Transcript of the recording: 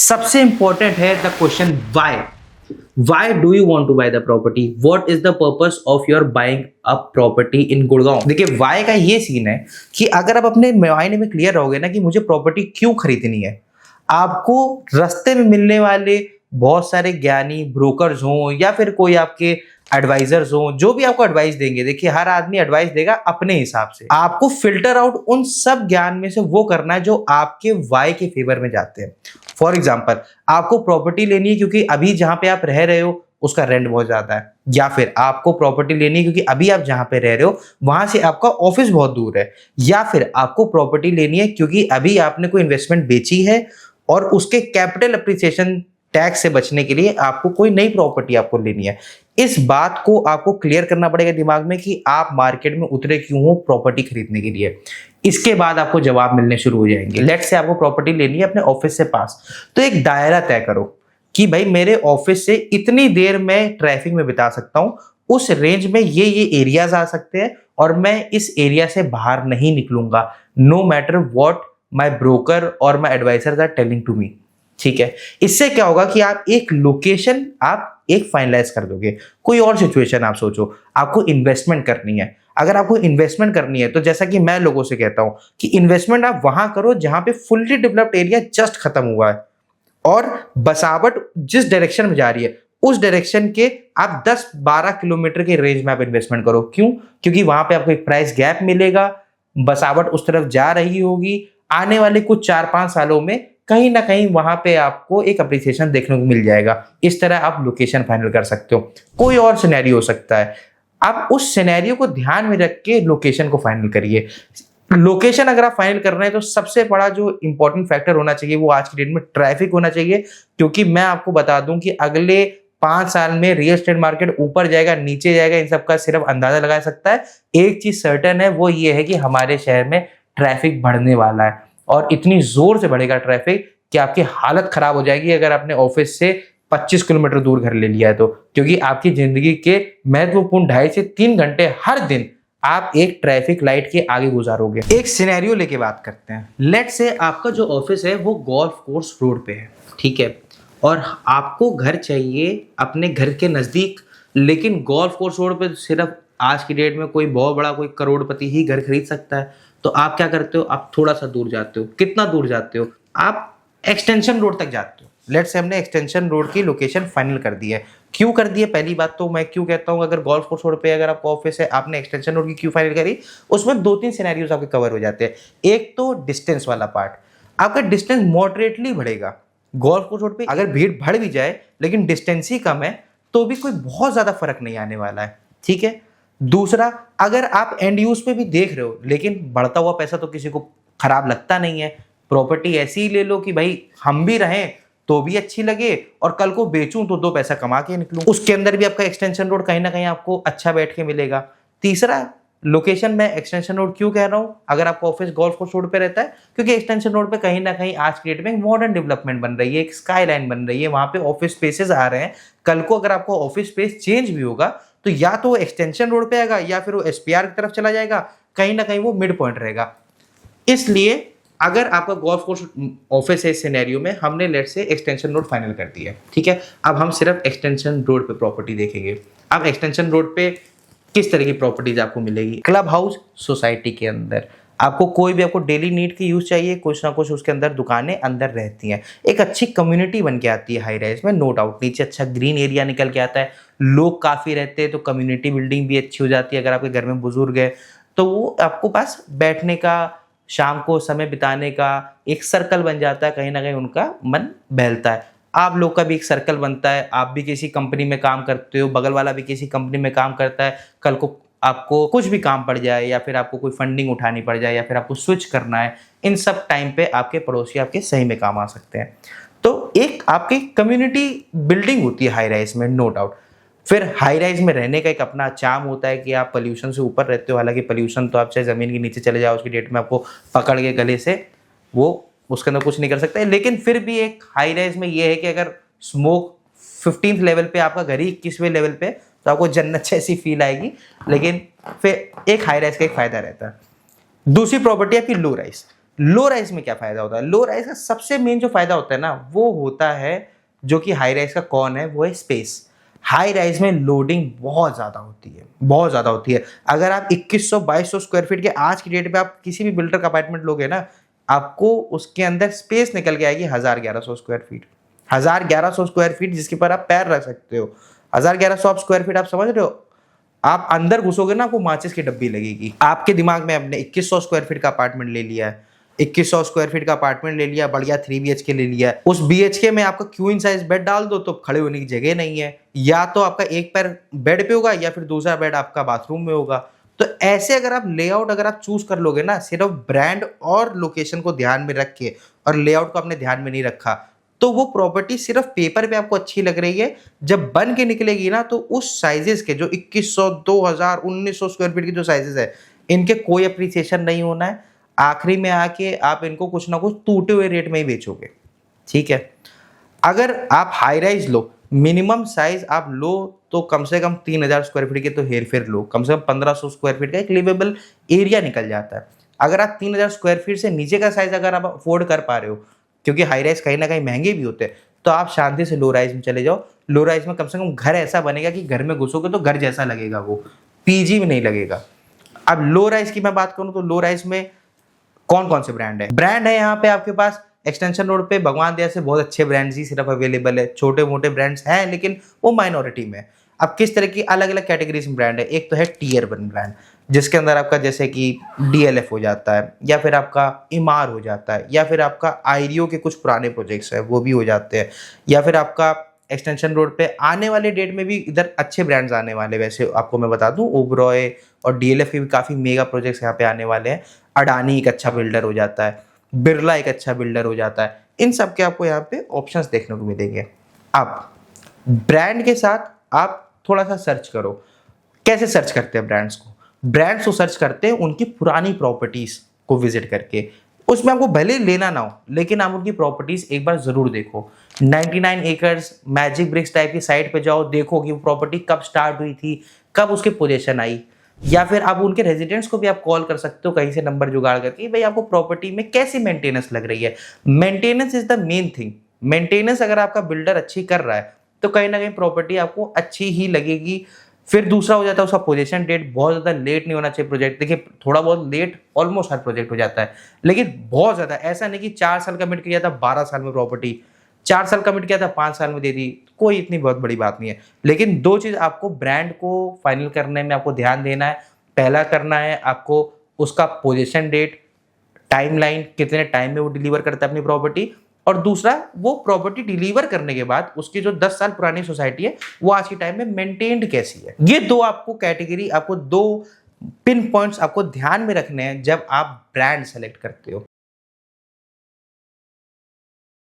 सबसे इंपॉर्टेंट है the question why do you want to buy the property, what is the purpose of your buying a property in Gurgaon. देखिए why का ये scene है कि अगर आप अपने मायने में क्लियर रहोगे ना कि मुझे प्रॉपर्टी क्यों खरीदनी है, आपको रास्ते में मिलने वाले बहुत सारे ज्ञानी ब्रोकर्स हों या फिर कोई आपके एडवाइजर्स हों, जो भी आपको एडवाइस देंगे, देखिए हर आदमी एडवाइस देगा अपने हिसाब से, आपको फिल्टर आउट उन सब ज्ञान में से वो करना है जो आपके वाई के फेवर में जाते हैं। फॉर एग्जाम्पल, आपको प्रॉपर्टी लेनी है क्योंकि अभी जहां पे आप रह रहे हो उसका रेंट बहुत ज्यादा है, या फिर आपको प्रॉपर्टी लेनी है क्योंकि अभी आप जहां पे रह रहे हो वहां से आपका ऑफिस बहुत दूर है, या फिर आपको प्रॉपर्टी लेनी है क्योंकि अभी आपने कोई इन्वेस्टमेंट बेची है और उसके कैपिटल अप्रिसिएशन टैक्स से बचने के लिए आपको कोई नई प्रॉपर्टी आपको लेनी है। इस बात को आपको क्लियर करना पड़ेगा दिमाग में कि आप मार्केट में उतरे क्यों हो प्रॉपर्टी खरीदने के लिए। इसके बाद आपको जवाब मिलने शुरू हो जाएंगे। लेट्स से आपको प्रॉपर्टी लेनी है अपने ऑफिस से पास, तो एक दायरा तय करो कि भाई मेरे ऑफिस से इतनी देर मैं ट्रैफिक में बिता सकता हूं, उस रेंज में ये एरियाज आ सकते हैं और मैं इस एरिया से बाहर नहीं निकलूंगा, no matter what my broker और my advisers are telling to me. ठीक है, इससे क्या होगा कि आप एक लोकेशन आप एक फाइनलाइज कर दोगे। कोई और सिचुएशन आप सोचो, आपको इन्वेस्टमेंट करनी है। अगर आपको इन्वेस्टमेंट करनी है तो जैसा कि मैं लोगों से कहता हूं कि इन्वेस्टमेंट आप वहां करो जहां पे फुल्ली डेवलप्ड एरिया जस्ट खत्म हुआ है और बसावट जिस डायरेक्शन में जा रही है उस डायरेक्शन के आप 10-12 किलोमीटर के रेंज में आप इन्वेस्टमेंट करो। क्यों? क्योंकि वहां पे आपको एक प्राइस गैप मिलेगा, बसावट उस तरफ जा रही होगी, आने वाले कुछ 4-5 सालों में कहीं ना कहीं वहां पे आपको एक अप्रिसिएशन देखने को मिल जाएगा। इस तरह आप लोकेशन फाइनल कर सकते हो। कोई और सिनेरियो हो सकता है, आप उस सिनेरियो को ध्यान में रख के लोकेशन को फाइनल करिए। लोकेशन अगर आप फाइनल कर रहे हैं तो सबसे बड़ा जो इंपॉर्टेंट फैक्टर होना चाहिए वो आज की डेट में ट्रैफिक होना चाहिए, क्योंकि मैं आपको बता दूं कि अगले 5 साल में रियल एस्टेट मार्केट ऊपर जाएगा नीचे जाएगा, इन सबका सिर्फ अंदाजा लगा सकता है। एक चीज सर्टेन है, वो ये है कि हमारे शहर में ट्रैफिक बढ़ने वाला है और इतनी जोर से बढ़ेगा ट्रैफिक कि आपकी हालत खराब हो जाएगी अगर आपने ऑफिस से 25 किलोमीटर दूर घर ले लिया है तो, क्योंकि आपकी जिंदगी के महत्वपूर्ण 2.5 से 3 घंटे हर दिन आप एक ट्रैफिक लाइट के आगे गुजारोगे। एक सिनेरियो लेके बात करते हैं। लेट्स से आपका जो ऑफिस है वो गोल्फ कोर्स रोड पे है, ठीक है, और आपको घर चाहिए अपने घर के नजदीक, लेकिन गोल्फ कोर्स रोड पे सिर्फ आज की डेट में कोई बहुत बड़ा कोई करोड़पति ही घर खरीद सकता है। तो आप क्या करते हो, आप थोड़ा सा दूर जाते हो। कितना दूर जाते हो? आप एक्सटेंशन रोड तक जाते हो। लेट्स से हमने एक्सटेंशन रोड की लोकेशन फाइनल कर दी है। क्यों कर दी है? पहली बात तो मैं क्यों कहता हूँ अगर गोल्फ कोर्स रोड पे अगर आपका ऑफिस है, आपने एक्सटेंशन रोड की क्यों फाइनल करी, उसमें 2-3 सिनेरियोज आपके कवर हो जाते हैं। एक तो डिस्टेंस वाला पार्ट, आपका डिस्टेंस मॉडरेटली बढ़ेगा। गोल्फ कोर्स रोड पे अगर भीड़ बढ़ भी जाए लेकिन डिस्टेंस ही कम है तो भी कोई बहुत ज्यादा फर्क नहीं आने वाला है, ठीक है। दूसरा, अगर आप एंड यूज पे भी देख रहे हो लेकिन बढ़ता हुआ पैसा तो किसी को खराब लगता नहीं है, प्रॉपर्टी ऐसी ही ले लो कि भाई हम भी रहें तो भी अच्छी लगे और कल को बेचूं तो 2 पैसा कमा के निकलूं, उसके अंदर भी आपका एक्सटेंशन रोड कहीं ना कहीं आपको अच्छा बैठ के मिलेगा। तीसरा, लोकेशन में एक्सटेंशन रोड क्यों कह रहा हूं अगर आपका ऑफिस गोल्फ कोर्स रोड पे रहता है, क्योंकि एक्सटेंशन रोड पे कहीं ना कहीं आज की डेट में मॉडर्न डेवलपमेंट बन रही है, एक स्काई लाइन बन रही है, वहां पे ऑफिस स्पेसेस आ रहे हैं। कल को अगर आपको ऑफिस स्पेस चेंज भी होगा तो या तो वो एक्सटेंशन रोड पे आएगा या फिर वो एसपीआर की तरफ चला जाएगा, कहीं ना कहीं वो मिड पॉइंट रहेगा। इसलिए अगर आपका गोल्फ कोर्स ऑफिस है इस सिनेरियो में, हमने लेट से एक्सटेंशन रोड फाइनल कर दिया है, ठीक है। अब हम सिर्फ एक्सटेंशन रोड पे प्रॉपर्टी देखेंगे। अब एक्सटेंशन रोड पे किस तरह की प्रॉपर्टीज आपको मिलेगी? क्लब हाउस सोसाइटी के अंदर आपको कोई भी आपको डेली नीड की यूज चाहिए, कुछ ना कुछ उसके अंदर दुकानें अंदर रहती हैं, एक अच्छी कम्युनिटी बन के आती है हाई राइज में, नो डाउट। नीचे अच्छा ग्रीन एरिया निकल के आता है, लोग काफी रहते हैं तो कम्युनिटी बिल्डिंग भी अच्छी हो जाती है। अगर आपके घर में बुजुर्ग है तो वो आपको पास बैठने का, शाम को समय बिताने का एक सर्कल बन जाता है, कहीं ना कहीं उनका मन बहलता है, आप लोग का भी एक सर्कल बनता है। आप भी किसी कंपनी में काम करते हो, बगल वाला भी किसी कंपनी में काम करता है, कल को आपको कुछ भी काम पड़ जाए या फिर आपको कोई फंडिंग उठानी पड़ जाए या फिर आपको स्विच करना है, इन सब टाइम पे आपके पड़ोसी आपके सही में काम आ सकते हैं। तो एक आपकी कम्युनिटी बिल्डिंग होती है हाई राइज में, नो डाउट। फिर हाई राइज में रहने का एक अपना चार्म होता है कि आप पोल्यूशन से ऊपर रहते हो। हालांकि पोल्यूशन तो आप चाहे जमीन के नीचे चले जाओ, उसकी डेट में आपको पकड़ के गले से वो उसके अंदर कुछ नहीं कर सकता है, लेकिन फिर भी एक हाई राइज में ये है कि अगर स्मोक 15th लेवल पे, आपका घर ही 21वें लेवल पे, तो आपको जन्नत जैसी फील आएगी। लेकिन फिर एक हाई राइज का एक फायदा रहता है। दूसरी प्रॉपर्टी आपकी लो राइज। लो राइज में क्या फायदा होता है? लो राइज का सबसे मेन जो फायदा होता है ना, वो होता है जो कि हाई राइज का कौन है, वो है स्पेस। हाई राइज में लोडिंग बहुत ज्यादा होती है, बहुत ज्यादा होती है। अगर आप 2100-2200 स्क्वायर फीट के आज की डेट में आप किसी भी बिल्डर का अपार्टमेंट लोगे ना, आपको उसके अंदर स्पेस निकल के आएगी 1000-1100 स्क्वायर फीट। 1000-1100 स्क्वायर फीट जिसके पर आप पैर रख सकते हो। 1000-1100 आप स्क्वायर फीट, आप समझ रहे हो? आप अंदर घुसोगे ना, आपको माचिस की डब्बी लगेगी। आपके दिमाग में आपने 2100 स्क्वायर फीट का अपार्टमेंट ले लिया है, 2100 स्क्वायर फीट का अपार्टमेंट ले लिया, बढ़िया 3 BHK ले लिया है। उस BHK में आपका क्वीन साइज बेड डाल दो तो खड़े होने की जगह नहीं है, या तो आपका एक पैर बेड पे होगा या फिर दूसरा बेड आपका बाथरूम में होगा। तो ऐसे अगर आप लेआउट अगर आप चूज कर लोगे ना, सिर्फ ब्रांड और लोकेशन को ध्यान में रख के, और लेआउट को आपने ध्यान में नहीं रखा, तो वो प्रॉपर्टी सिर्फ पेपर पे आपको अच्छी लग रही है, जब बन के निकलेगी ना तो उस साइजेस के जो 2100, 2000, 1900 स्क्वायर फीट के जो साइजेस है, इनके कोई अप्रिसिएशन नहीं होना है। आखिरी में आके आप इनको कुछ ना कुछ टूटे हुए रेट में ही बेचोगे। ठीक है, अगर आप हाई राइज लो, मिनिमम साइज आप लो तो कम से कम 3000 स्क्वायर फीट के तो हेर फेर लो, कम से कम 1500 स्क्वायर फीट का एक लिवेबल एरिया निकल जाता है। अगर आप 3000 स्क्वायर फीट से नीचे का साइज अगर आप अफोर्ड कर पा रहे हो, क्योंकि हाई राइज कहीं ना कहीं महंगे भी होते हैं, तो आप शांति से लो राइज में चले जाओ। लो राइज में कम से कम घर ऐसा बनेगा कि घर में घुसोगे तो घर जैसा लगेगा, वो पीजी में नहीं लगेगा। अब लो राइज की मैं बात करूं तो लो राइज में कौन कौन से ब्रांड है यहाँ पे आपके पास एक्सटेंशन रोड पे भगवान दया से बहुत अच्छे ब्रांड्स ही सिर्फ अवेलेबल है। छोटे मोटे ब्रांड्स हैं लेकिन वो माइनॉरिटी में। अब किस तरह की अलग अलग कैटेगरीज में ब्रांड है, एक तो है टियर 1 ब्रांड, जिसके अंदर आपका जैसे कि DLF हो जाता है, या फिर आपका इमार हो जाता है, या फिर आपका आईरियो के कुछ पुराने प्रोजेक्ट्स है वो भी हो जाते हैं, या फिर आपका एक्सटेंशन रोड पे आने वाले डेट में भी इधर अच्छे ब्रांड्स आने वाले। वैसे आपको मैं बता दूं, ओबरॉय और DLF के भी काफ़ी मेगा प्रोजेक्ट्स यहाँ पे आने वाले हैं। अडानी एक अच्छा बिल्डर हो जाता है, बिरला एक अच्छा बिल्डर हो जाता है। इन सब के आपको यहाँ पे ऑप्शंस देखने को मिलेंगे। अब ब्रांड के साथ आप थोड़ा सा सर्च करो। कैसे सर्च करते हैं ब्रांड्स को? ब्रांड्स को सर्च करते हैं उनकी पुरानी प्रॉपर्टीज को विजिट करके। उसमें आपको भले लेना ना हो, लेकिन आप उनकी प्रॉपर्टीज एक बार जरूर देखो। 99 एकर्स, मैजिक ब्रिक्स टाइप की साइट पे जाओ, देखो कि वो प्रॉपर्टी कब स्टार्ट हुई थी, कब उसकी पोजीशन आई। या फिर आप उनके रेजिडेंट्स को भी आप कॉल कर सकते हो कहीं से नंबर जुगाड़ करके, भाई आपको प्रॉपर्टी में कैसी मेंटेनेंस लग रही है। Maintenance is the main thing. Maintenance अगर आपका बिल्डर अच्छी कर रहा है तो कहीं ना कहीं प्रॉपर्टी आपको अच्छी ही लगेगी। फिर दूसरा हो जाता है उसका पोजीशन डेट। बहुत ज़्यादा लेट नहीं होना चाहिए प्रोजेक्ट। देखिए, थोड़ा बहुत लेट ऑलमोस्ट हर प्रोजेक्ट हो जाता है, लेकिन बहुत ज़्यादा ऐसा नहीं कि 4 साल कमिट किया था 12 साल में प्रॉपर्टी, 4 साल कमिट किया था 5 साल में दे दी, कोई इतनी बहुत बड़ी बात नहीं है। लेकिन दो चीज़ आपको ब्रांड को फाइनल करने में आपको ध्यान देना है। पहला करना है आपको उसका पोजीशन डेट, टाइमलाइन, कितने टाइम में वो डिलीवर करता है अपनी प्रॉपर्टी, और दूसरा वो प्रॉपर्टी डिलीवर करने के बाद उसकी जो 10 साल पुरानी सोसाइटी है वो आज के टाइम में मेंटेन्ड कैसी है। ये दो आपको कैटेगरी, आपको दो पिन पॉइंट्स आपको ध्यान में रखने हैं जब आप ब्रांड सेलेक्ट करते हो।